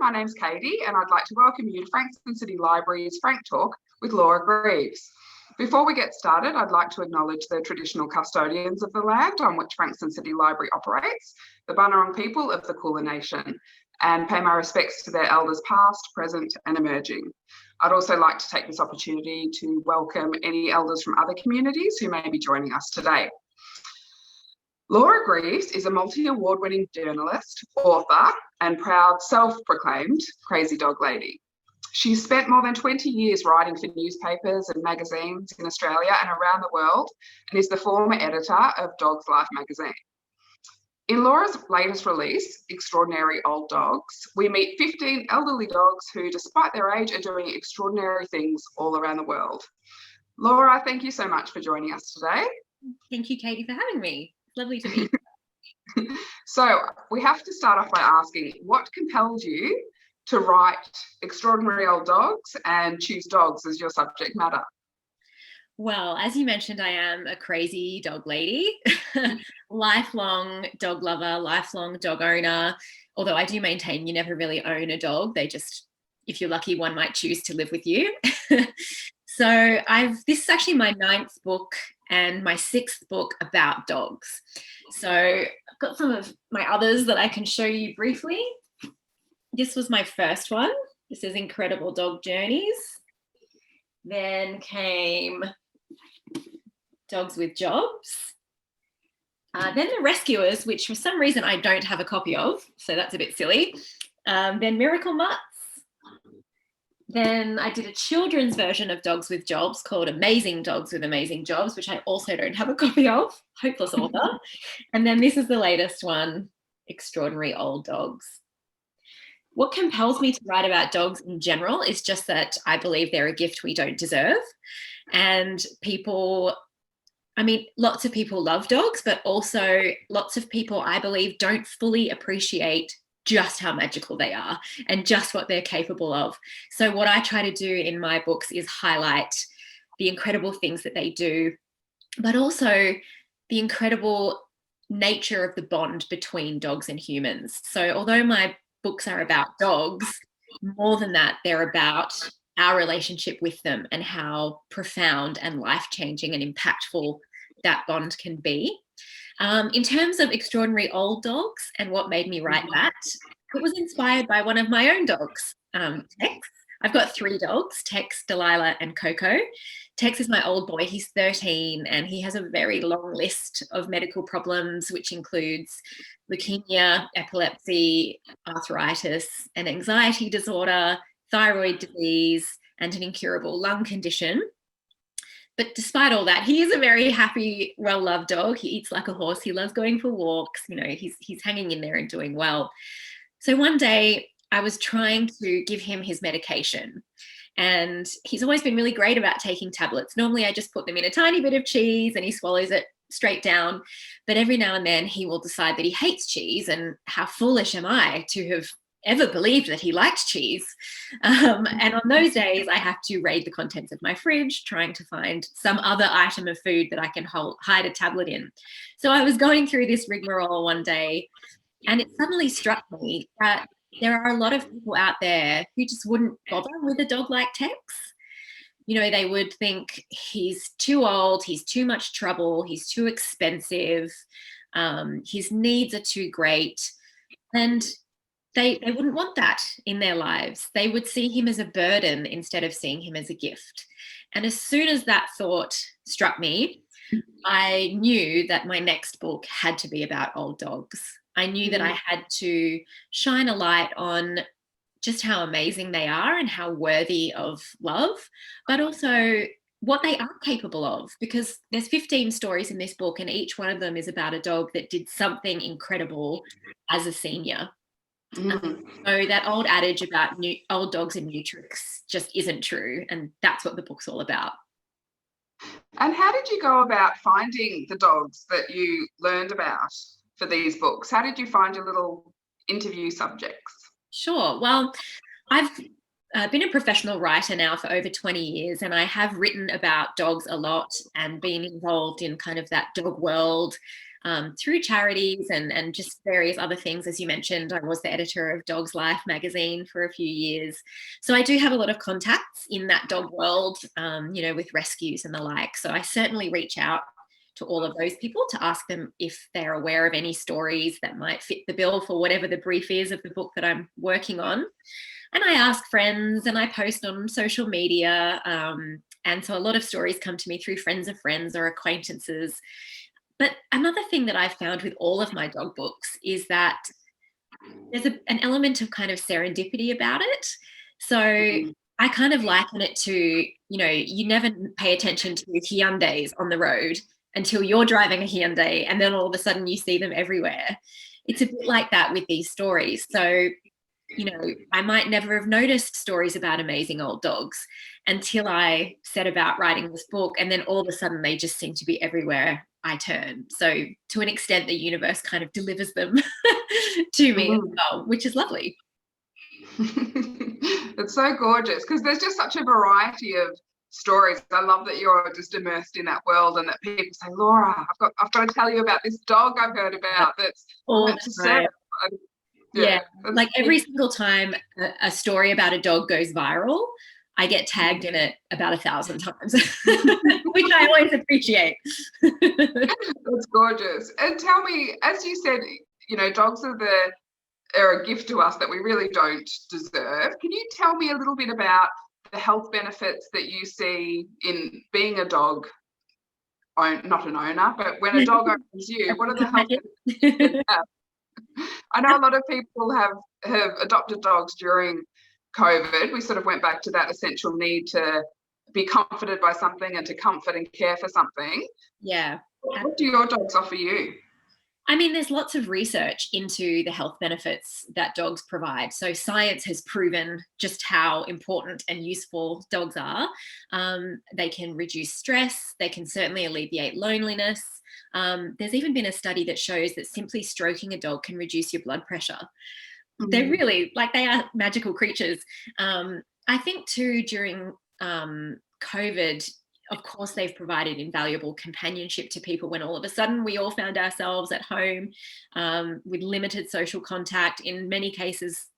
my name's Katie and I'd like to welcome you to Frankston City Library's FrankTALK with Laura Greaves. Before we get started, I'd like to acknowledge the traditional custodians of the land on which Frankston City Library operates, the Bunurong people of the Kulin Nation, and pay my respects to their elders past, present and emerging. I'd also like to take this opportunity to welcome any elders from other communities who may be joining us today. Laura Greaves is a multi-award-winning journalist, author, and proud self-proclaimed crazy dog lady. She's spent more than 20 years writing for newspapers and magazines in Australia and around the world, and is the former editor of Dog's Life magazine. In Laura's latest release, Extraordinary Old Dogs, we meet 15 elderly dogs who, despite their age, are doing extraordinary things all around the world. Laura, thank you so much for joining us today. Thank you, Katie, for having me. Lovely to meet you. So we have to start off by asking, what compelled you to write Extraordinary Old Dogs and choose dogs as your subject matter? Well, as you mentioned, I am a crazy dog lady, lifelong dog lover, lifelong dog owner, although I do maintain you never really own a dog. They just, if you're lucky, one might choose to live with you. So this is actually my 9th book and my 6th book about dogs. So I've got some of my others that I can show you briefly. This was my first one. This is Incredible Dog Journeys. Then came Dogs with Jobs. Then The Rescuers, which for some reason I don't have a copy of, so that's a bit silly. Then Miracle Mutts. Then I did a children's version of Dogs with Jobs called Amazing Dogs with Amazing Jobs, which I also don't have a copy of. Hopeless author. And then this is the latest one, Extraordinary Old Dogs. What compels me to write about dogs in general is just that I believe they're a gift we don't deserve. And lots of people love dogs, but also lots of people, I believe, don't fully appreciate just how magical they are and just what they're capable of. So what I try to do in my books is highlight the incredible things that they do, but also the incredible nature of the bond between dogs and humans. So although my books are about dogs, more than that, they're about our relationship with them and how profound and life-changing and impactful that bond can be. In terms of Extraordinary Old Dogs and what made me write that, it was inspired by one of my own dogs, Tex. I've got 3 dogs, Tex, Delilah and Coco. Tex is my old boy, he's 13 and he has a very long list of medical problems, which includes leukemia, epilepsy, arthritis, an anxiety disorder, thyroid disease and an incurable lung condition. But despite all that, he is a very happy, well-loved dog. He eats like a horse. He loves going for walks. You know, he's hanging in there and doing well. So one day I was trying to give him his medication and he's always been really great about taking tablets. Normally I just put them in a tiny bit of cheese and he swallows it straight down. But every now and then he will decide that he hates cheese, and how foolish am I to have ever believed that he liked cheese. And on those days, I have to raid the contents of my fridge, trying to find some other item of food that I can hide a tablet in. So I was going through this rigmarole one day, and it suddenly struck me that there are a lot of people out there who just wouldn't bother with a dog like Tex. You know, they would think he's too old, he's too much trouble, he's too expensive, his needs are too great. And they wouldn't want that in their lives. They would see him as a burden instead of seeing him as a gift. And as soon as that thought struck me, I knew that my next book had to be about old dogs. I knew that I had to shine a light on just how amazing they are and how worthy of love, but also what they are capable of, because there's 15 stories in this book and each one of them is about a dog that did something incredible as a senior. So that old adage about old dogs and new tricks just isn't true, and that's what the book's all about. And how did you go about finding the dogs that you learned about for these books? How did you find your little interview subjects? Sure. Well, I've been a professional writer now for over 20 years, and I have written about dogs a lot and been involved in kind of that dog world through charities and just various other things. As you mentioned, I was the editor of Dog's Life magazine for a few years. So I do have a lot of contacts in that dog world, with rescues and the like. So I certainly reach out to all of those people to ask them if they're aware of any stories that might fit the bill for whatever the brief is of the book that I'm working on. And I ask friends and I post on social media. And so a lot of stories come to me through friends of friends or acquaintances. But another thing that I've found with all of my dog books is that there's an element of kind of serendipity about it. So I kind of liken it to, you never pay attention to Hyundais on the road until you're driving a Hyundai, and then all of a sudden you see them everywhere. It's a bit like that with these stories. So, I might never have noticed stories about amazing old dogs until I set about writing this book, and then all of a sudden they just seem to be everywhere I turn. So to an extent, the universe kind of delivers them to me as well, which is lovely. It's so gorgeous because there's just such a variety of stories. I love that you're just immersed in that world and that people say, Laura, I've got to tell you about this dog I've heard about that's right. Yeah, like every single time a story about a dog goes viral, I get tagged in it about 1,000 times, which I always appreciate. That's gorgeous. And tell me, as you said, dogs are a gift to us that we really don't deserve. Can you tell me a little bit about the health benefits that you see in being a dog, not an owner, but when a dog owns you, what are the health benefits you have? I know a lot of people have adopted dogs during COVID. We sort of went back to that essential need to be comforted by something and to comfort and care for something. Yeah. What do your dogs offer you? I mean, there's lots of research into the health benefits that dogs provide. So science has proven just how important and useful dogs are. They can reduce stress. They can certainly alleviate loneliness. There's even been a study that shows that simply stroking a dog can reduce your blood pressure. They're really, they are magical creatures. I think too, during COVID, of course, they've provided invaluable companionship to people when all of a sudden we all found ourselves at home with limited social contact. In many cases,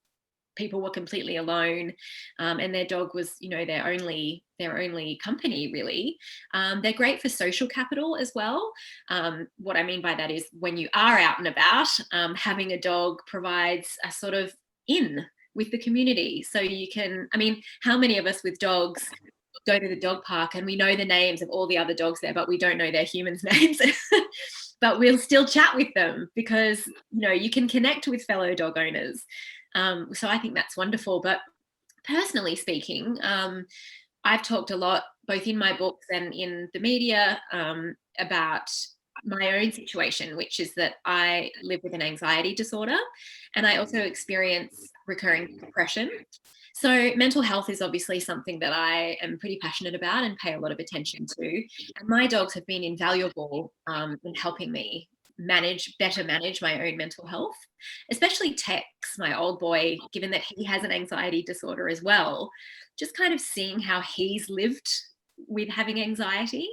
people were completely alone, and their dog was, their only company, really. They're great for social capital as well. What I mean by that is when you are out and about, having a dog provides a sort of in with the community. So you can, how many of us with dogs go to the dog park and we know the names of all the other dogs there, but we don't know their humans' names? But we'll still chat with them because, you can connect with fellow dog owners. So I think that's wonderful. But personally speaking, I've talked a lot, both in my books and in the media, about my own situation, which is that I live with an anxiety disorder and I also experience recurring depression. So mental health is obviously something that I am pretty passionate about and pay a lot of attention to. And my dogs have been invaluable in helping me better manage my own mental health, especially Tex, my old boy, given that he has an anxiety disorder as well, just kind of seeing how he's lived with having anxiety.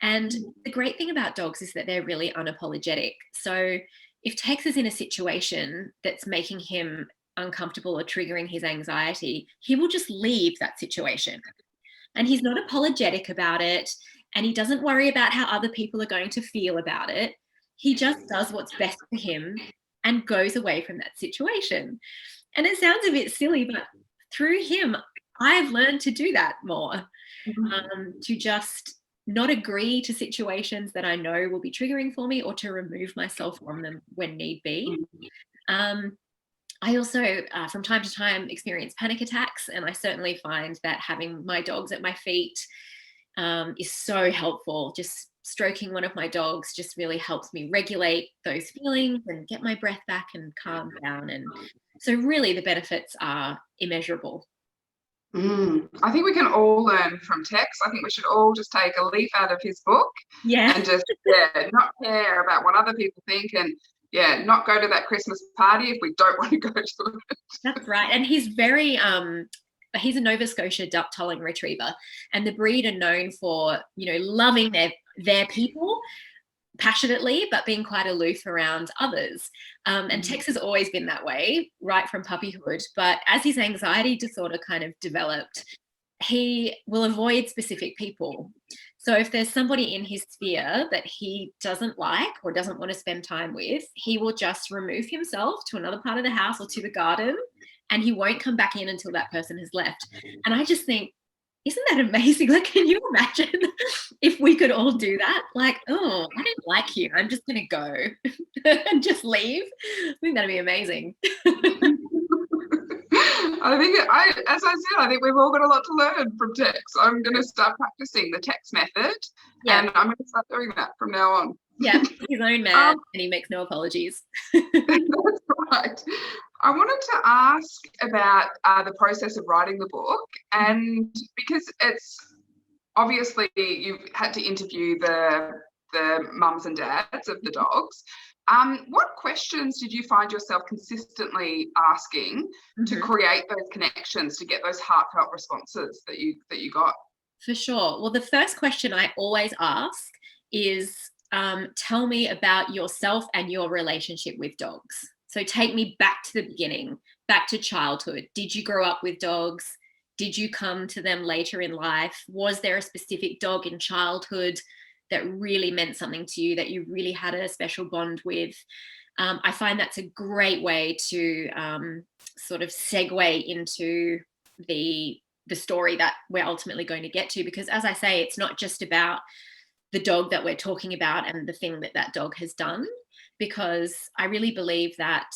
And the great thing about dogs is that they're really unapologetic. So if Tex is in a situation that's making him uncomfortable or triggering his anxiety, he will just leave that situation. And he's not apologetic about it. And he doesn't worry about how other people are going to feel about it. He just does what's best for him and goes away from that situation. And it sounds a bit silly, but through him, I've learned to do that more, to just not agree to situations that I know will be triggering for me or to remove myself from them when need be. I also, from time to time, experience panic attacks, and I certainly find that having my dogs at my feet is so helpful. Just stroking one of my dogs just really helps me regulate those feelings and get my breath back and calm down. And so really the benefits are immeasurable. I think we can all learn from Tex. I think we should all just take a leaf out of his book and just not care about what other people think, and not go to that Christmas party if we don't want to go to it. That's right. And he's very he's a Nova Scotia duck tulling retriever, and the breed are known for loving their people, passionately, but being quite aloof around others. And Tex has always been that way, right from puppyhood. But as his anxiety disorder kind of developed, he will avoid specific people. So if there's somebody in his sphere that he doesn't like or doesn't want to spend time with, he will just remove himself to another part of the house or to the garden, and he won't come back in until that person has left. And I just think, isn't that amazing? Like, can you imagine if we could all do that? Like, oh, I don't like you, I'm just going to go and just leave. I think that'd be amazing. I think, as I said, I think we've all got a lot to learn from Tex. I'm going to start practicing the Tex method, and I'm going to start doing that from now on. Yeah, his own man, and he makes no apologies. That's right. I wanted to ask about the process of writing the book, and because it's obviously you've had to interview the mums and dads of the dogs. What questions did you find yourself consistently asking to create those connections, to get those heartfelt responses that you got? For sure. Well, the first question I always ask is, tell me about yourself and your relationship with dogs. So take me back to the beginning, back to childhood. Did you grow up with dogs? Did you come to them later in life? Was there a specific dog in childhood that really meant something to you, that you really had a special bond with? I find that's a great way to sort of segue into the story that we're ultimately going to get to, because as I say, it's not just about the dog that we're talking about and the thing that that dog has done, because I really believe that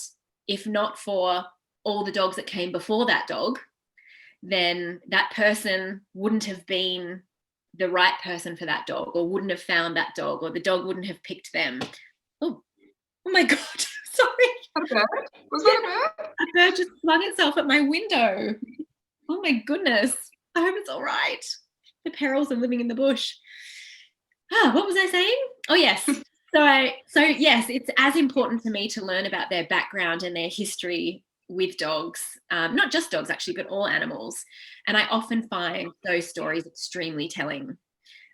if not for all the dogs that came before that dog, then that person wouldn't have been the right person for that dog, or wouldn't have found that dog, or the dog wouldn't have picked them. Oh my God, sorry. Was that a bird? A bird just flung itself at my window. Oh my goodness. I hope it's all right. The perils of living in the bush. What was I saying? Oh, yes. So yes, it's as important to me to learn about their background and their history with dogs, not just dogs actually, but all animals. And I often find those stories extremely telling.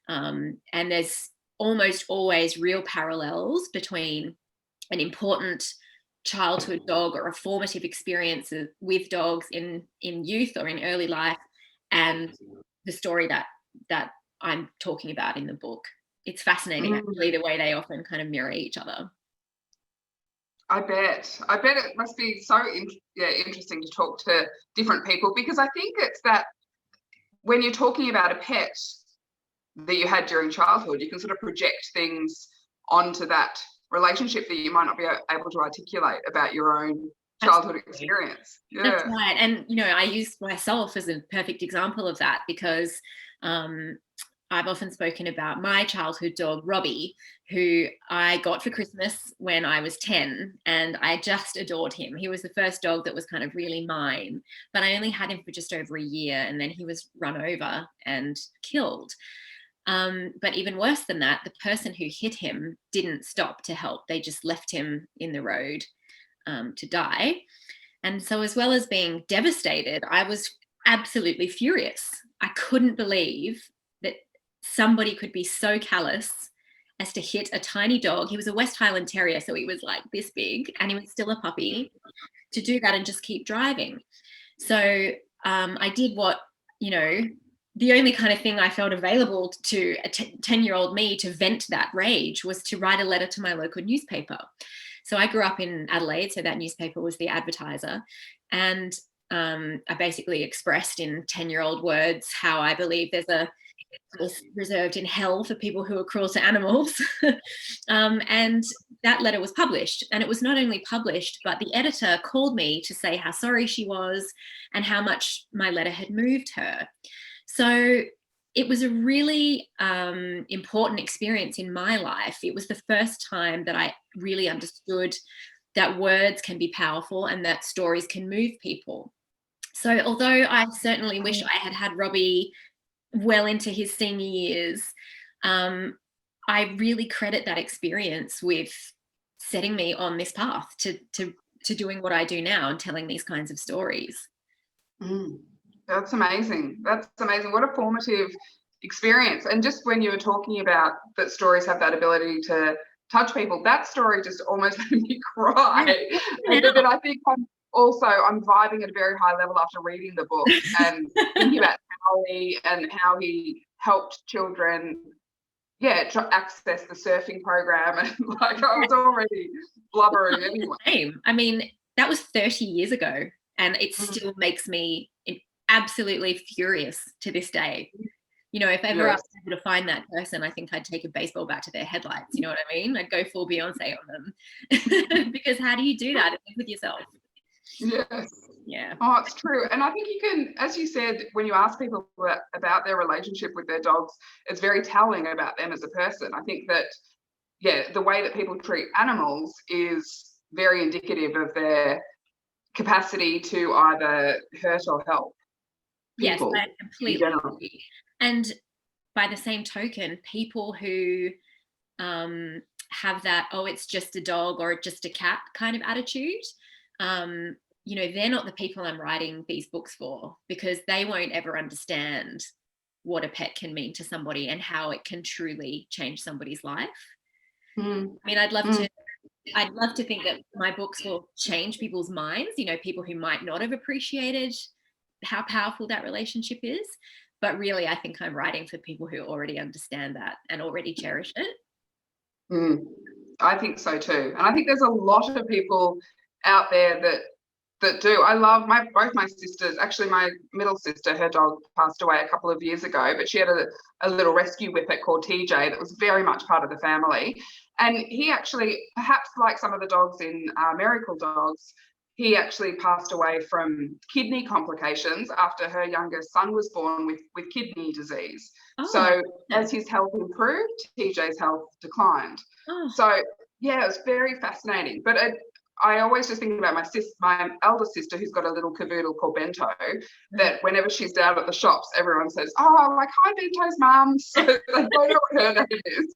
And there's almost always real parallels between an important childhood dog or a formative experience with dogs in youth or in early life, and the story that I'm talking about in the book. It's fascinating, actually, the way they often kind of mirror each other. I bet it must be so interesting to talk to different people, because I think it's that when you're talking about a pet that you had during childhood, you can sort of project things onto that relationship that you might not be able to articulate about your own childhood experience. Yeah. That's right. And, I use myself as a perfect example of that, because I've often spoken about my childhood dog, Robbie, who I got for Christmas when I was 10, and I just adored him. He was the first dog that was kind of really mine, but I only had him for just over a year, and then he was run over and killed. But even worse than that, the person who hit him didn't stop to help. They just left him in the road to die. And so, as well as being devastated, I was absolutely furious. I couldn't believe that somebody could be so callous as to hit a tiny dog. He was a West Highland Terrier, so he was like this big, and he was still a puppy, to do that and just keep driving. So I did what, the only kind of thing I felt available to a 10-year-old me to vent that rage was to write a letter to my local newspaper. So I grew up in Adelaide, so that newspaper was the Advertiser. And I basically expressed in 10-year-old words how I believe there's a place reserved in hell for people who are cruel to animals. And that letter was published. And it was not only published, but the editor called me to say how sorry she was and how much my letter had moved her. So it was a really important experience in my life. It was the first time that I really understood that words can be powerful and that stories can move people. So although I certainly wish I had had Robbie well into his senior years, I really credit that experience with setting me on this path to doing what I do now and telling these kinds of stories. That's amazing. That's amazing. What a formative experience. And just when you were talking about that stories have that ability to touch people. That story just almost made me cry. But then I think I'm vibing at a very high level after reading the book and thinking about how he helped children, access the surfing program, and like I was already blubbering anyway. Same. I mean, that was 30 years ago, and it still makes me absolutely furious to this day. You know, if ever I was able to find that person, I think I'd take a baseball bat to their headlights. You know what I mean? I'd go full Beyonce on them. Because how do you do that with yourself? Yes. Yeah. Oh, it's true. And I think you can, as you said, when you ask people about their relationship with their dogs, it's very telling about them as a person. I think that, the way that people treat animals is very indicative of their capacity to either hurt or help people. Yes, I completely agree. And by the same token, people who have that, it's just a dog or just a cat kind of attitude, you know, they're not the people I'm writing these books for, because they won't ever understand what a pet can mean to somebody and how it can truly change somebody's life. I mean, I'd love to think that my books will change people's minds, you know, people who might not have appreciated how powerful that relationship is. But really, I think I'm writing for people who already understand that and already cherish it. I think so too. And I think there's a lot of people out there that do. I love both my sisters. Actually, my middle sister, her dog passed away a couple of years ago, but she had a little rescue whippet called TJ that was very much part of the family. And he actually, perhaps like some of the dogs in Miracle Dogs, he actually passed away from kidney complications after her youngest son was born with kidney disease. So as his health improved, TJ's health declined. So it was very fascinating. But I always just think about my elder sister, who's got a little cavoodle called Bento, that whenever she's down at the shops, everyone says, like, hi, Bento's mum. So they don't know what her name is,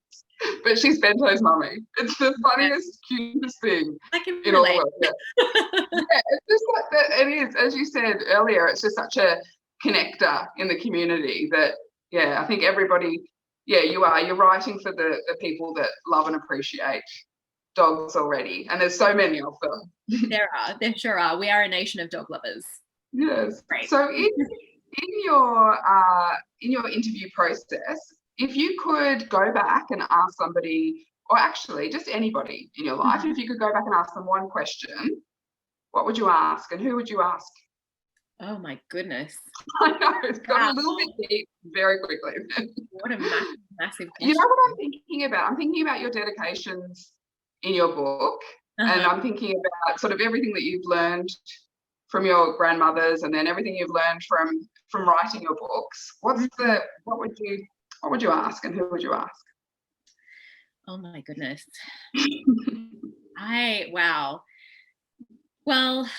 but she's Bento's mummy. It's the funniest, cutest thing in all the world. It's just like that. It is, as you said earlier, it's just such a connector in the community that, I think everybody, you're writing for the people that love and appreciate dogs already, and there's so many of them. There sure are. We are a nation of dog lovers. Yes. Great. So in your interview process, if you could go back and ask somebody, or actually just anybody in your life, if you could go back and ask them one question, what would you ask, and who would you ask? Oh my goodness. I know, it's got a little bit deep very quickly. What a massive question. You know what I'm thinking about? I'm thinking about your dedications in your book, and I'm thinking about sort of everything that you've learned from your grandmothers, and then everything you've learned from writing your books. What would you ask, and who would you ask? Oh my goodness. Wow. Well,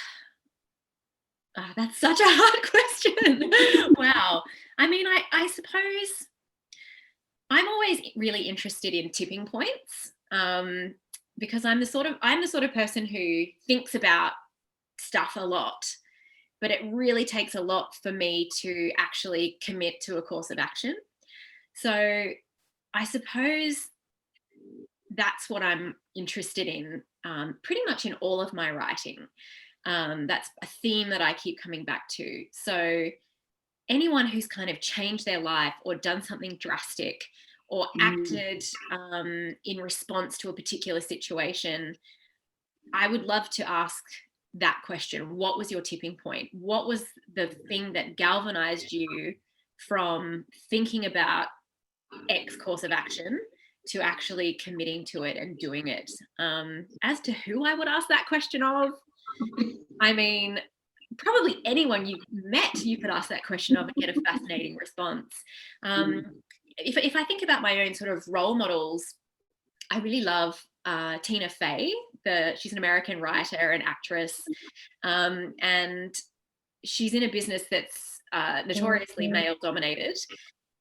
that's such a hard question. Wow. I mean, I suppose I'm always really interested in tipping points, because I'm the sort of person who thinks about stuff a lot, but it really takes a lot for me to actually commit to a course of action. So I suppose that's what I'm interested in, pretty much in all of my writing. That's a theme that I keep coming back to. So anyone who's kind of changed their life or done something drastic or acted in response to a particular situation, I would love to ask that question. What was your tipping point? What was the thing that galvanized you from thinking about X course of action to actually committing to it and doing it? As to who I would ask that question of, I mean, probably anyone you've met, you could ask that question of and get a fascinating response. If I think about my own sort of role models, I really love Tina Fey. She's an American writer and actress, and she's in a business that's notoriously male dominated.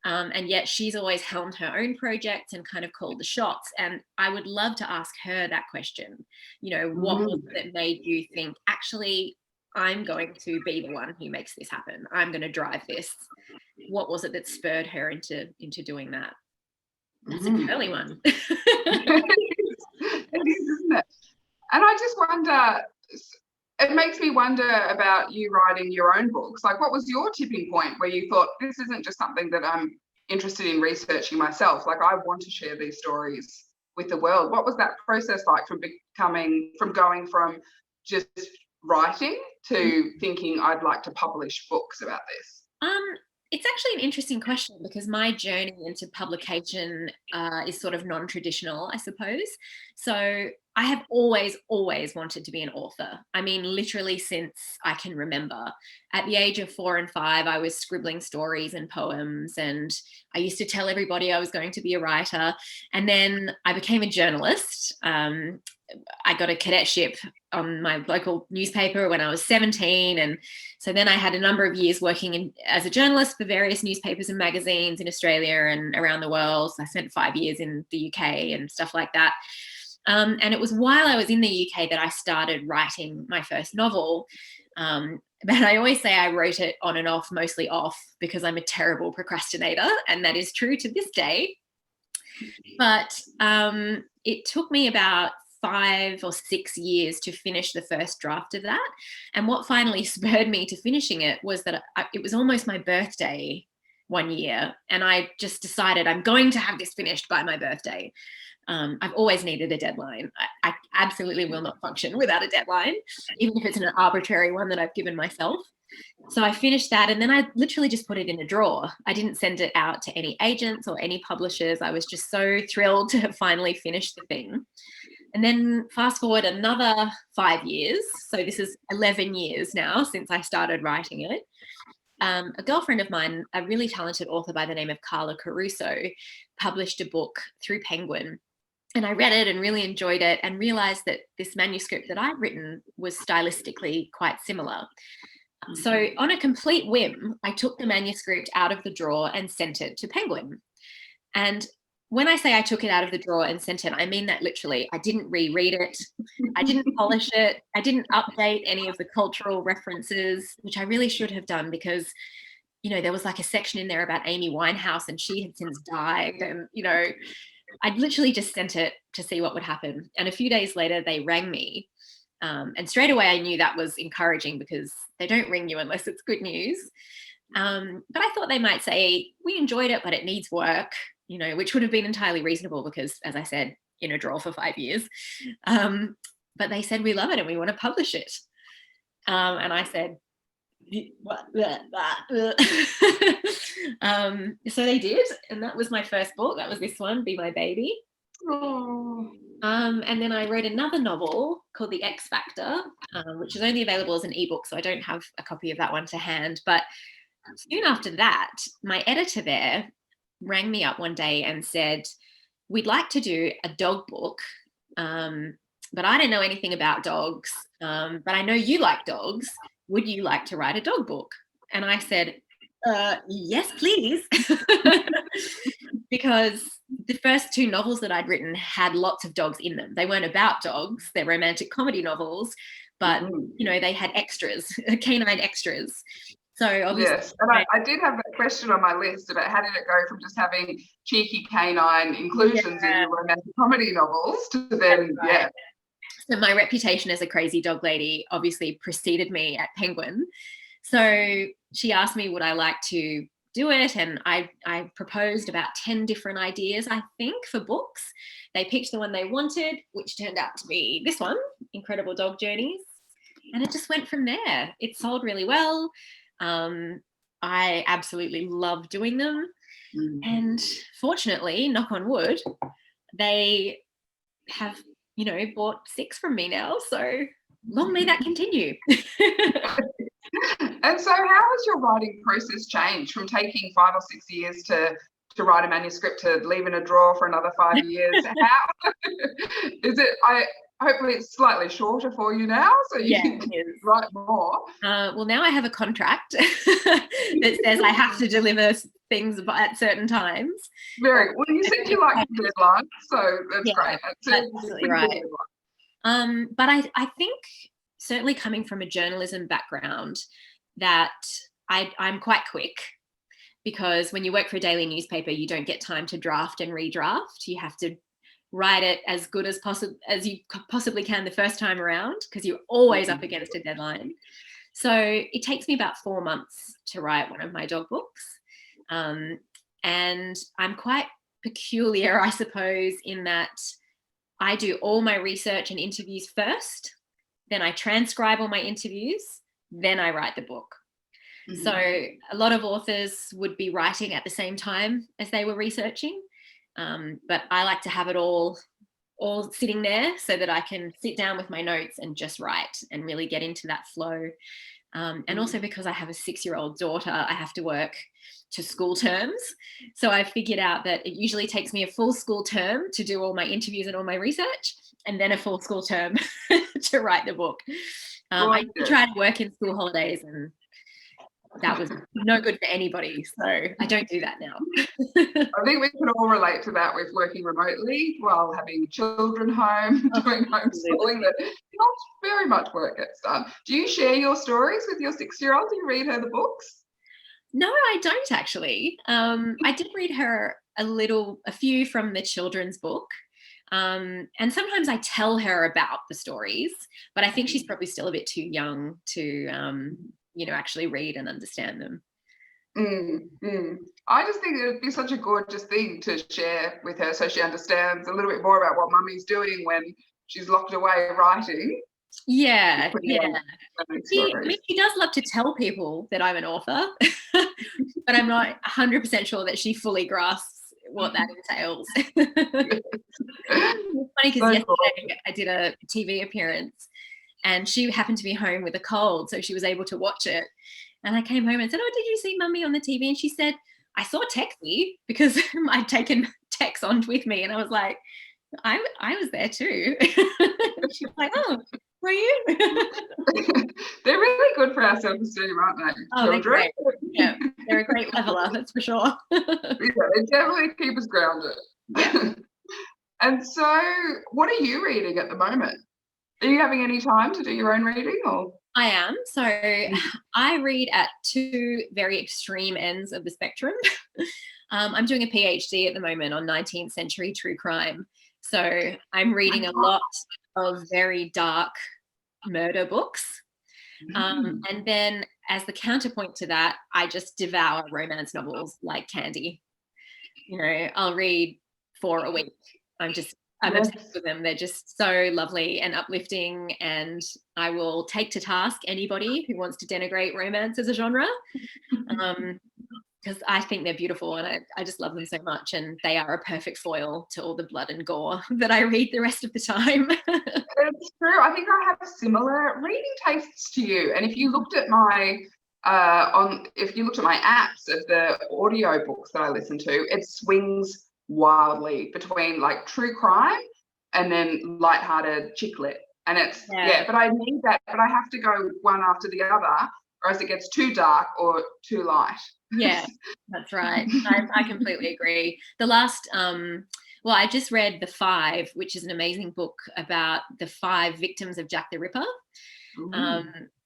And yet she's always helmed her own projects and kind of called the shots. And I would love to ask her that question. You know, what was it that made you think, actually, I'm going to be the one who makes this happen. I'm going to drive this. What was it that spurred her into doing that? That's a curly one. It is, isn't it? And I just wonder, it makes me wonder about you writing your own books. Like, what was your tipping point where you thought, this isn't just something that I'm interested in researching myself? Like, I want to share these stories with the world. What was that process like from going from just writing to thinking I'd like to publish books about this? It's actually an interesting question because my journey into publication is sort of non-traditional, I suppose. So I have always wanted to be an author. I mean, literally since I can remember. At the age of 4 and 5, I was scribbling stories and poems, and I used to tell everybody I was going to be a writer. And then I became a journalist. I got a cadetship on my local newspaper when I was 17. And so then I had a number of years working as a journalist for various newspapers and magazines in Australia and around the world. So I spent 5 years in the UK and stuff like that. And it was while I was in the UK that I started writing my first novel. But I always say I wrote it on and off, mostly off, because I'm a terrible procrastinator. And that is true to this day. But it took me about 5 or 6 years to finish the first draft of that. And what finally spurred me to finishing it was that it was almost my birthday one year. And I just decided I'm going to have this finished by my birthday. I've always needed a deadline. I absolutely will not function without a deadline, even if it's an arbitrary one that I've given myself. So I finished that, and then I literally just put it in a drawer. I didn't send it out to any agents or any publishers. I was just so thrilled to have finally finished the thing. And then fast forward another 5 years. So this is 11 years now since I started writing it. A girlfriend of mine, a really talented author by the name of Carla Caruso, published a book through Penguin. And I read it and really enjoyed it and realized that this manuscript that I'd written was stylistically quite similar. So on a complete whim, I took the manuscript out of the drawer and sent it to Penguin. And when I say I took it out of the drawer and sent it, I mean that literally. I didn't reread it. I didn't polish it. I didn't update any of the cultural references, which I really should have done because, you know, there was like a section in there about Amy Winehouse and she had since died. And, you know, I'd literally just sent it to see what would happen. And a few days later, they rang me. And straight away, I knew that was encouraging because they don't ring you unless it's good news. But I thought they might say, we enjoyed it, but it needs work, you know, which would have been entirely reasonable because, as I said, in a drawer for 5 years. But they said, we love it and we want to publish it. And I said, so they did. And that was my first book. That was this one, Be My Baby. And then I wrote another novel called The X Factor, which is only available as an ebook, so I don't have a copy of that one to hand. But soon after that, my editor there rang me up one day and said, we'd like to do a dog book, but I don't know anything about dogs, but I know you like dogs. Would you like to write a dog book? And I said, yes, please. Because the first 2 novels that I'd written had lots of dogs in them. They weren't about dogs. They're romantic comedy novels, but, you know, they had extras, canine extras. So obviously, yes, and I did have that question on my list about how did it go from just having cheeky canine inclusions in romantic comedy novels to then, So my reputation as a crazy dog lady obviously preceded me at Penguin. So she asked me, would I like to do it? And I proposed about 10 different ideas, I think, for books. They picked the one they wanted, which turned out to be this one, Incredible Dog Journeys. And it just went from there. It sold really well. I absolutely love doing them. And fortunately, knock on wood, they have, you know, bought 6 from me now. So long may that continue. And so how has your writing process changed from taking 5 or 6 years to write a manuscript to leave in a drawer for another 5 years? How is it? Hopefully it's slightly shorter for you now, so you can write more. Well, now I have a contract that says I have to deliver things at certain times. Very well. You said you like deadlines, so that's great. That's absolutely right. But I think certainly coming from a journalism background that I'm quite quick, because when you work for a daily newspaper, you don't get time to draft and redraft. You have to write it as good as you possibly can the first time around, because you're always up against a deadline. So it takes me about 4 months to write one of my dog books. And I'm quite peculiar, I suppose, in that I do all my research and interviews first, then I transcribe all my interviews, then I write the book. Mm-hmm. So a lot of authors would be writing at the same time as they were researching, but I like to have it all sitting there so that I can sit down with my notes and just write and really get into that flow. And also because I have a 6-year-old daughter, I have to work to school terms. So I figured out that it usually takes me a full school term to do all my interviews and all my research, and then a full school term to write the book. I try to work in school holidays, and that was no good for anybody. So I don't do that now. I think we can all relate to that with working remotely while having children home, doing homeschooling, that not very much work gets done. Do you share your stories with your 6-year-old? Do you read her the books? No, I don't actually. I did read her a few from the children's book. And sometimes I tell her about the stories, but I think she's probably still a bit too young to, actually read and understand them. I just think it would be such a gorgeous thing to share with her so she understands a little bit more about what mummy's doing when she's locked away writing. Yeah. She does love to tell people that I'm an author, but I'm not 100% sure that she fully grasps what that entails. It's funny because yesterday I did a TV appearance and she happened to be home with a cold, so she was able to watch it. And I came home and said, "Oh, did you see Mummy on the TV?" And she said, "I saw Texie," because I'd taken Tex on with me. And I was like, I was there too. She was like, "Oh, were you?" They're really good for our self-esteem, aren't they? Oh, they're great. Yeah, they're a great leveler, that's for sure. Yeah, they definitely keep us grounded. Yeah. And so, what are you reading at the moment? Are you having any time to do your own reading, or? I am. So I read at two very extreme ends of the spectrum. I'm doing a PhD at the moment on 19th century true crime. So I'm reading a lot of very dark murder books. And then as the counterpoint to that, I just devour romance novels like candy. I'll read 4 a week. I'm obsessed with them. They're just so lovely and uplifting, and I will take to task anybody who wants to denigrate romance as a genre, because I think they're beautiful and I just love them so much, and they are a perfect foil to all the blood and gore that I read the rest of the time. It's true. I think I have similar reading tastes to you, and if you looked at my apps of the audio books that I listen to, it swings wildly between like true crime and then lighthearted chick lit, and it's but I need that, but I have to go one after the other or else it gets too dark or too light. Yeah, that's right. I completely agree. The last I just read The Five, which is an amazing book about the 5 victims of Jack the Ripper.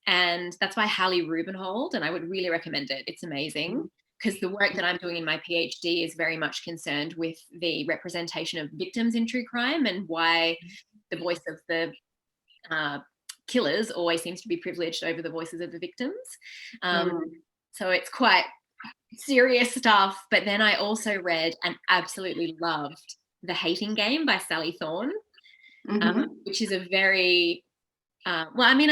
And that's by Hallie Rubenhold, and I would really recommend it. It's amazing, because the work that I'm doing in my PhD is very much concerned with the representation of victims in true crime and why the voice of the killers always seems to be privileged over the voices of the victims. So it's quite serious stuff. But then I also read and absolutely loved The Hating Game by Sally Thorne, which is a very, I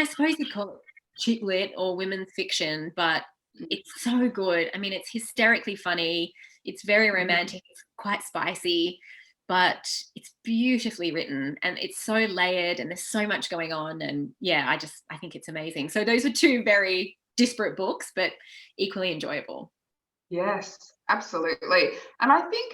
suppose you'd call it chick lit or women's fiction, but it's so good. I mean, it's hysterically funny. It's very romantic. It's quite spicy, but it's beautifully written and it's so layered and there's so much going on. And I think it's amazing. So those are 2 very disparate books, but equally enjoyable. Yes, absolutely. And I think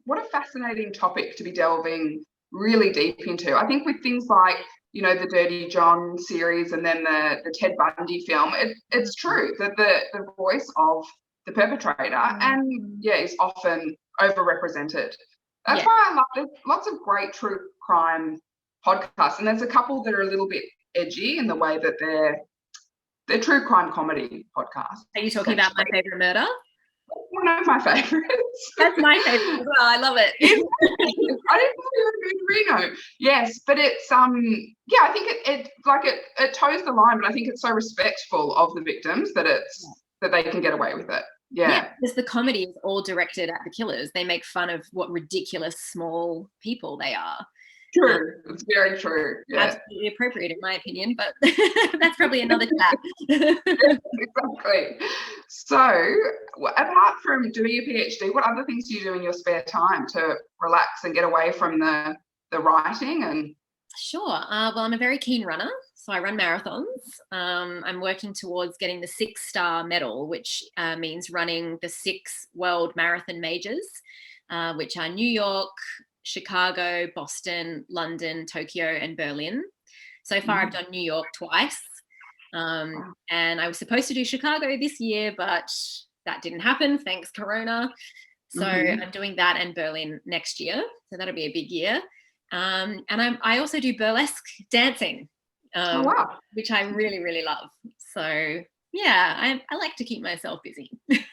what a fascinating topic to be delving really deep into. I think with things like, the Dirty John series and then the Ted Bundy film, it's true that the voice of the perpetrator is often overrepresented. That's why I love there's lots of great true crime podcasts, and there's a couple that are a little bit edgy in the way that they're true crime comedy podcasts. Are you talking about My Favorite Murder? one of my favourites. That's my favourite as well. I love it. I didn't know you were going to Reno. Yes, but it's yeah, I think it toes the line, but I think it's so respectful of the victims that that they can get away with it. Yeah, because the comedy is all directed at the killers. They make fun of what ridiculous small people they are. True. It's very true. Yeah. Absolutely appropriate in my opinion, but that's probably another chat. Exactly. So apart from doing your PhD, what other things do you do in your spare time to relax and get away from the writing? And Sure. Well, I'm a very keen runner, so I run marathons. I'm working towards getting the 6-star medal, which means running the 6 world marathon majors, which are New York, Chicago, Boston, London, Tokyo, and Berlin. So far, I've done New York twice. And I was supposed to do Chicago this year, but that didn't happen, thanks Corona. So I'm doing that and Berlin next year. So that'll be a big year. And I also do burlesque dancing, which I really, really love. So yeah, I like to keep myself busy. Yes.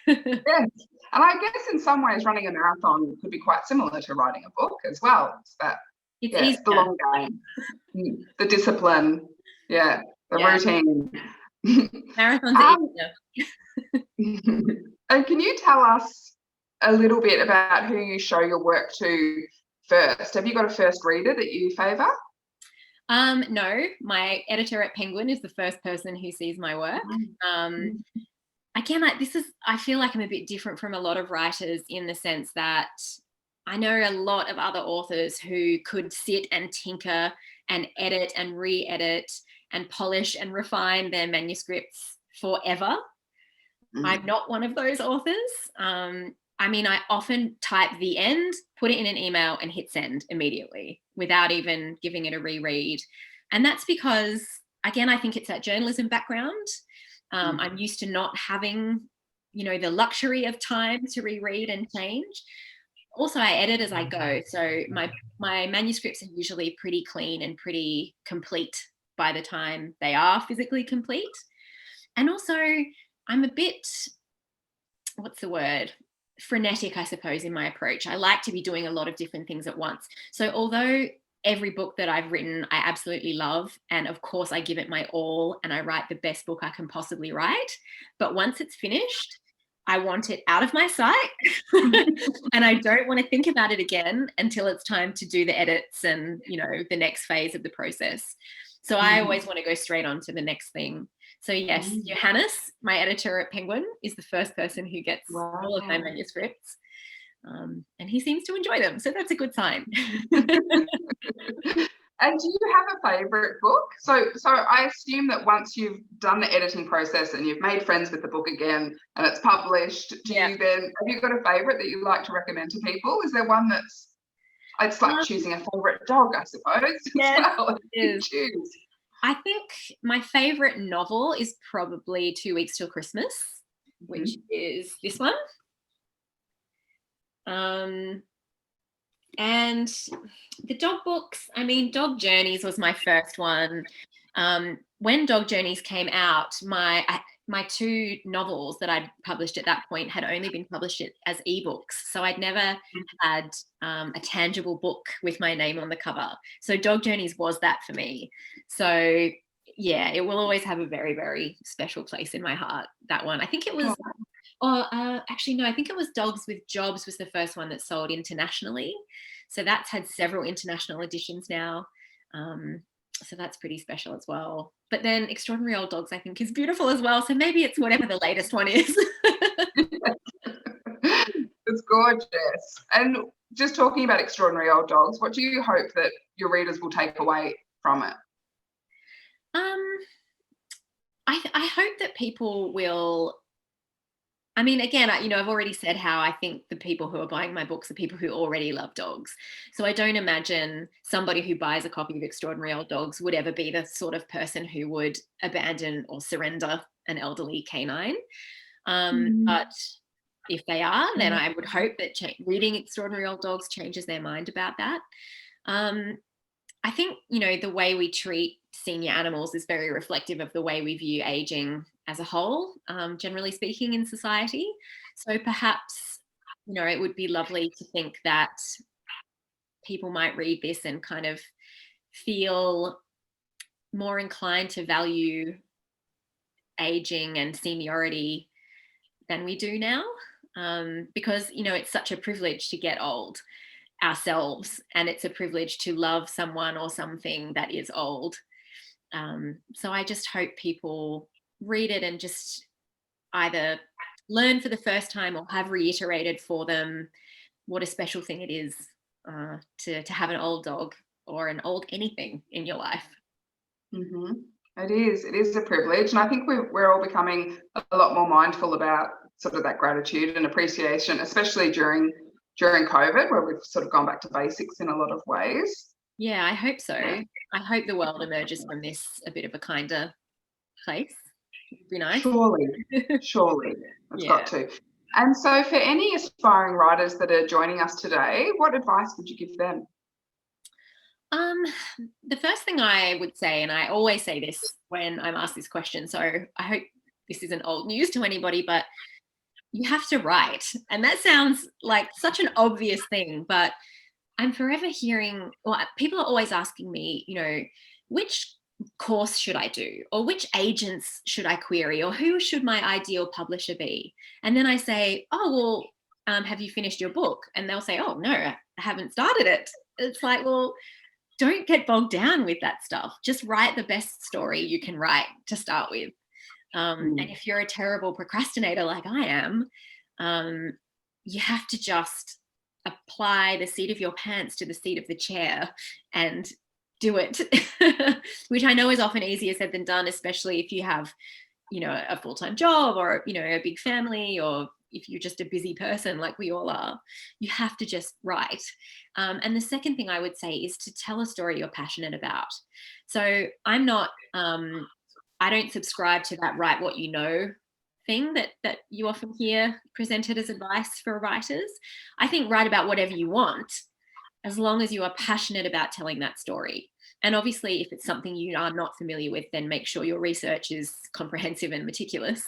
And I guess in some ways running a marathon could be quite similar to writing a book as well. It's the long game, the discipline, the routine. Marathons easier. And can you tell us a little bit about who you show your work to first? Have you got a first reader that you favour? No, my editor at Penguin is the first person who sees my work. Again, I feel like I'm a bit different from a lot of writers in the sense that I know a lot of other authors who could sit and tinker and edit and re-edit and polish and refine their manuscripts forever. I'm not one of those authors. I often type the end, put it in an email and hit send immediately without even giving it a reread. And that's because, again, I think it's that journalism background. I'm used to not having, the luxury of time to reread and change. Also, I edit as I go. So my manuscripts are usually pretty clean and pretty complete by the time they are physically complete. And also, I'm a bit, frenetic, I suppose, in my approach. I like to be doing a lot of different things at once. So although every book that I've written, I absolutely love, and of course I give it my all and I write the best book I can possibly write, but once it's finished, I want it out of my sight and I don't want to think about it again until it's time to do the edits and, the next phase of the process. So I always want to go straight on to the next thing. So yes, Johannes, my editor at Penguin, is the first person who gets all of my manuscripts. And he seems to enjoy them. So that's a good sign. And do you have a favourite book? So I assume that once you've done the editing process and you've made friends with the book again and it's published, have you got a favourite that you like to recommend to people? Is there one it's like choosing a favourite dog, I suppose. Yes, it is. Choose. I think my favourite novel is probably 2 Weeks Till Christmas, which is this one. And the dog books, Dog Journeys was my first one. When Dog Journeys came out, my 2 novels that I'd published at that point had only been published as ebooks. So I'd never had a tangible book with my name on the cover. So Dog Journeys was that for me. So yeah, it will always have a very, very special place in my heart, that one. I think it was, actually, no, I think it was Dogs with Jobs was the first one that sold internationally. So that's had several international editions now. So that's pretty special as well. But then Extraordinary Old Dogs, I think, is beautiful as well. So maybe it's whatever the latest one is. It's gorgeous. And just talking about Extraordinary Old Dogs, what do you hope that your readers will take away from it? I hope that people will, again, I've already said how I think the people who are buying my books are people who already love dogs. So I don't imagine somebody who buys a copy of Extraordinary Old Dogs would ever be the sort of person who would abandon or surrender an elderly canine. But if they are, then I would hope that reading Extraordinary Old Dogs changes their mind about that. I think, the way we treat senior animals is very reflective of the way we view aging as a whole, generally speaking, in society. So perhaps, it would be lovely to think that people might read this and kind of feel more inclined to value aging and seniority than we do now, because it's such a privilege to get old ourselves, and it's a privilege to love someone or something that is old. So I just hope people read it and just either learn for the first time or have reiterated for them what a special thing it is to have an old dog or an old anything in your life. Mm-hmm. It is a privilege, and I think we're all becoming a lot more mindful about sort of that gratitude and appreciation, especially during COVID, where we've sort of gone back to basics in a lot of ways. Yeah, I hope so. I hope the world emerges from this a bit of a kinder place. It'd be nice. Surely, it's got to. And so for any aspiring writers that are joining us today, what advice would you give them? The first thing I would say, and I always say this when I'm asked this question, so I hope this isn't old news to anybody, but you have to write. And that sounds like such an obvious thing, but I'm forever hearing, well, people are always asking me, which course should I do? Or which agents should I query? Or who should my ideal publisher be? And then I say, oh, well, have you finished your book? And they'll say, oh, no, I haven't started it. It's like, well, don't get bogged down with that stuff. Just write the best story you can write to start with. And if you're a terrible procrastinator like I am, you have to just apply the seat of your pants to the seat of the chair and do it, which I know is often easier said than done, especially if you have, a full-time job or, a big family, or if you're just a busy person like we all are. You have to just write. And the second thing I would say is to tell a story you're passionate about. So I'm not, I don't subscribe to that write what you know thing that you often hear presented as advice for writers. I think write about whatever you want, as long as you are passionate about telling that story. And obviously, if it's something you are not familiar with, then make sure your research is comprehensive and meticulous.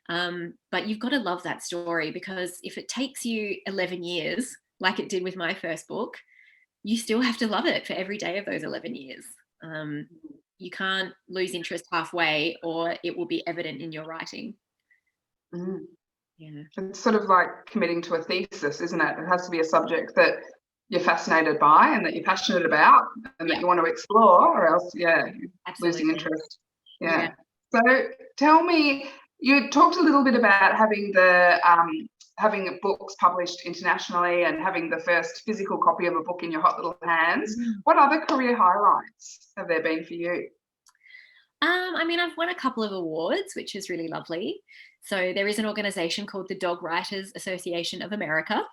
But you've got to love that story, because if it takes you 11 years, like it did with my first book, you still have to love it for every day of those 11 years. You can't lose interest halfway, or it will be evident in your writing. Yeah. It's sort of like committing to a thesis, isn't it? It has to be a subject that you're fascinated by and that you're passionate about and that you want to explore, or else, losing interest. Yeah. So tell me, you talked a little bit about having having books published internationally and having the first physical copy of a book in your hot little hands. What other career highlights have there been for you? I've won a couple of awards, which is really lovely. So there is an organization called the Dog Writers Association of America,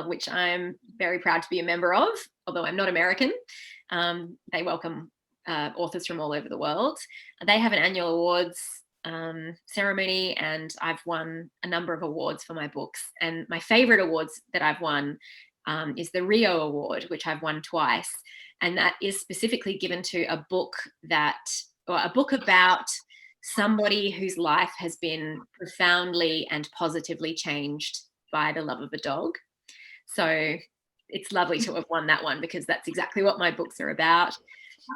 which I'm very proud to be a member of, although I'm not American. They welcome authors from all over the world. They have an annual awards ceremony, and I've won a number of awards for my books. And my favorite awards that I've won is the Rio Award, which I've won twice. And that is specifically given to a book about somebody whose life has been profoundly and positively changed by the love of a dog. So it's lovely to have won that one, because that's exactly what my books are about.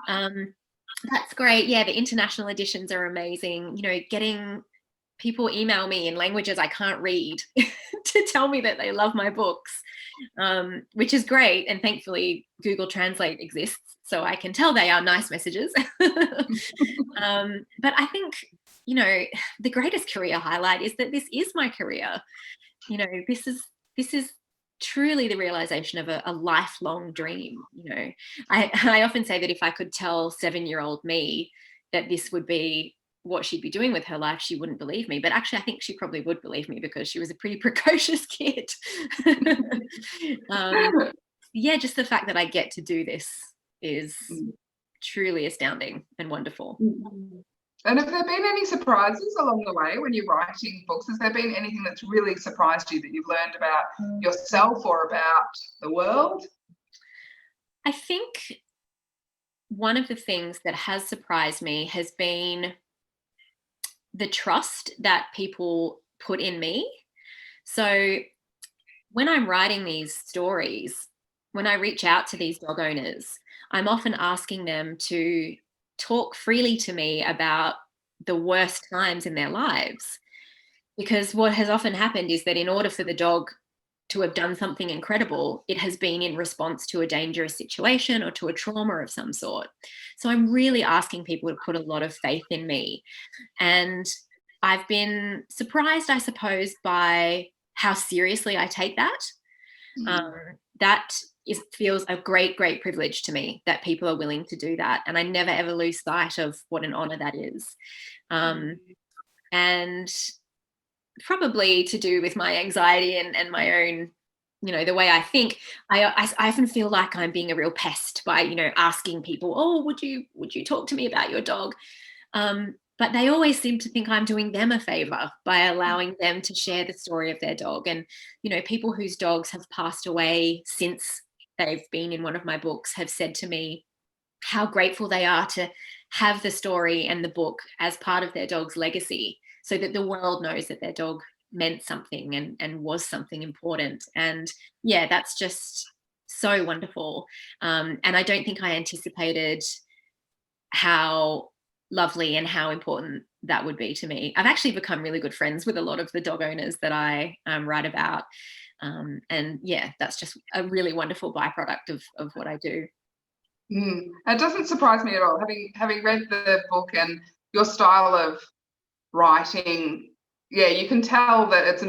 That's great. Yeah, the international editions are amazing. Getting people email me in languages I can't read to tell me that they love my books, which is great. And thankfully, Google Translate exists, so I can tell they are nice messages. But I think, the greatest career highlight is that this is my career. This is truly the realization of a lifelong dream. I often say that if I could tell 7-year-old me that this would be what she'd be doing with her life, she wouldn't believe me. But actually, I think she probably would believe me, because she was a pretty precocious kid. Just the fact that I get to do this is truly astounding and wonderful. And have there been any surprises along the way when you're writing books? Has there been anything that's really surprised you that you've learned about yourself or about the world? I think one of the things that has surprised me has been the trust that people put in me. So when I'm writing these stories, when I reach out to these dog owners, I'm often asking them to talk freely to me about the worst times in their lives. Because what has often happened is that in order for the dog to have done something incredible, it has been in response to a dangerous situation or to a trauma of some sort. So I'm really asking people to put a lot of faith in me. And I've been surprised, I suppose, by how seriously I take that. That feels a great, great privilege to me that people are willing to do that. And I never, ever lose sight of what an honor that is. And probably to do with my anxiety and my own, the way I think, I often feel like I'm being a real pest by, asking people, oh, would you talk to me about your dog? But they always seem to think I'm doing them a favor by allowing them to share the story of their dog. And, people whose dogs have passed away since they've been in one of my books have said to me how grateful they are to have the story and the book as part of their dog's legacy, so that the world knows that their dog meant something and was something important. And yeah, that's just so wonderful. And I don't think I anticipated how lovely and how important that would be to me. I've actually become really good friends with a lot of the dog owners that I write about. And yeah, that's just a really wonderful byproduct of what I do. It doesn't surprise me at all. Having read the book and your style of writing, yeah, you can tell that it's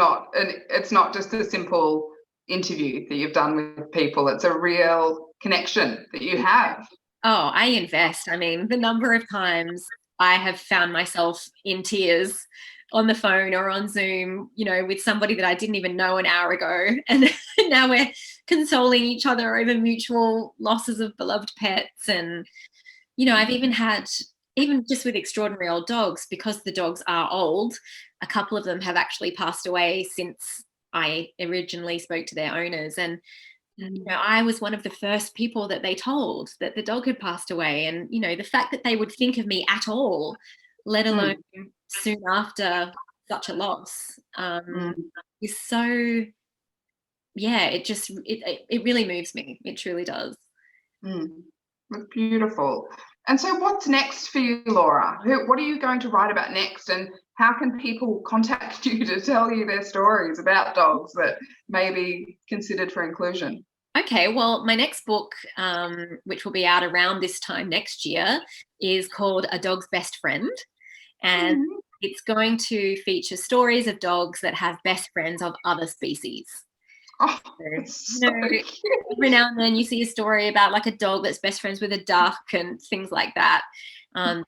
not just a simple interview that you've done with people. It's a real connection that you have. Oh, I invest. I mean, the number of times I have found myself in tears on the phone or on Zoom, with somebody that I didn't even know an hour ago. And now we're consoling each other over mutual losses of beloved pets. And, I've even had, even just with extraordinary old dogs, because the dogs are old, a couple of them have actually passed away since I originally spoke to their owners. And I was one of the first people that they told that the dog had passed away. And, the fact that they would think of me at all, let alone soon after such a loss, is so, yeah, it really moves me. It truly does. That's beautiful. And so what's next for you, Laura? What are you going to write about next? And how can people contact you to tell you their stories about dogs that may be considered for inclusion? Okay, well, my next book, which will be out around this time next year, is called A Dog's Best Friend. And it's going to feature stories of dogs that have best friends of other species. Oh, so every now and then you see a story about like a dog that's best friends with a duck and things like that.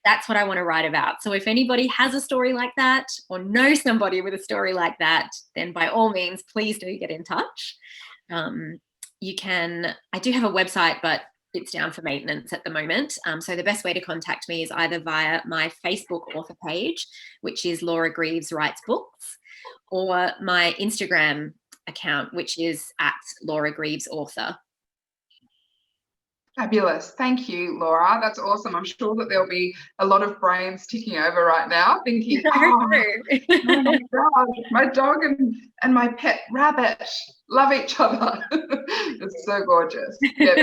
That's what I want to write about. So if anybody has a story like that or knows somebody with a story like that, then by all means, please do get in touch. I do have a website, but it's down for maintenance at the moment. So the best way to contact me is either via my Facebook author page, which is Laura Greaves Writes Books, or my Instagram account, which is at Laura Greaves Author. Fabulous. Thank you, Laura. That's awesome. I'm sure that there'll be a lot of brains ticking over right now thinking, oh my God, my dog and my pet rabbit love each other. It's so gorgeous. Yeah,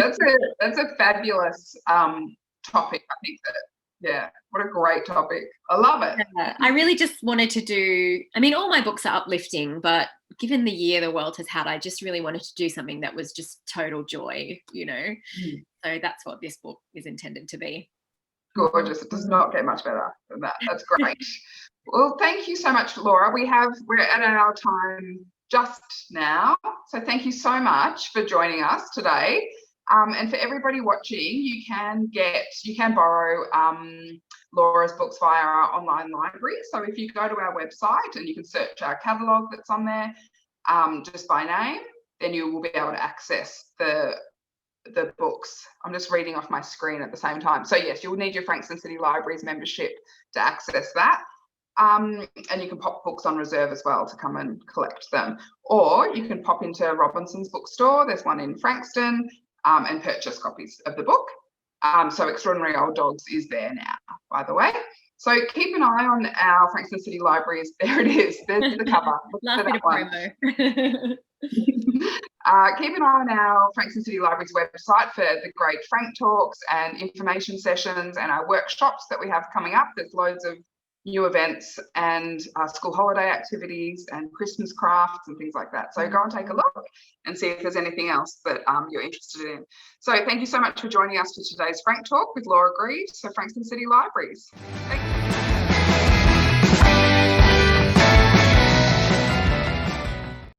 that's a fabulous topic. I think that, yeah, what a great topic. I love it. Yeah, I really just wanted to do, all my books are uplifting, but given the year the world has had, I just really wanted to do something that was just total joy, So that's what this book is intended to be. Gorgeous. It does not get much better than that. That's great. Well, thank you so much, Laura. We're at our time just now. So thank you so much for joining us today. And for everybody watching, you can borrow Laura's books via our online library. So if you go to our website and you can search our catalogue that's on there just by name, then you will be able to access the books. I'm just reading off my screen at the same time. So yes, you'll need your Frankston City Libraries membership to access that. And you can pop books on reserve as well to come and collect them. Or you can pop into Robinson's bookstore. There's one in Frankston and purchase copies of the book. So Extraordinary Old Dogs is there now, by the way. So keep an eye on our Frankston City Libraries. There it is. There's the cover. Last bit of promo. Keep an eye on our Frankston City Libraries website for the great Frank Talks and information sessions and our workshops that we have coming up. There's loads of new events and school holiday activities and Christmas crafts and things like that. So go and take a look and see if there's anything else that you're interested in. So thank you so much for joining us for today's Frank Talk with Laura Greaves for Frankston City Libraries. Thank you.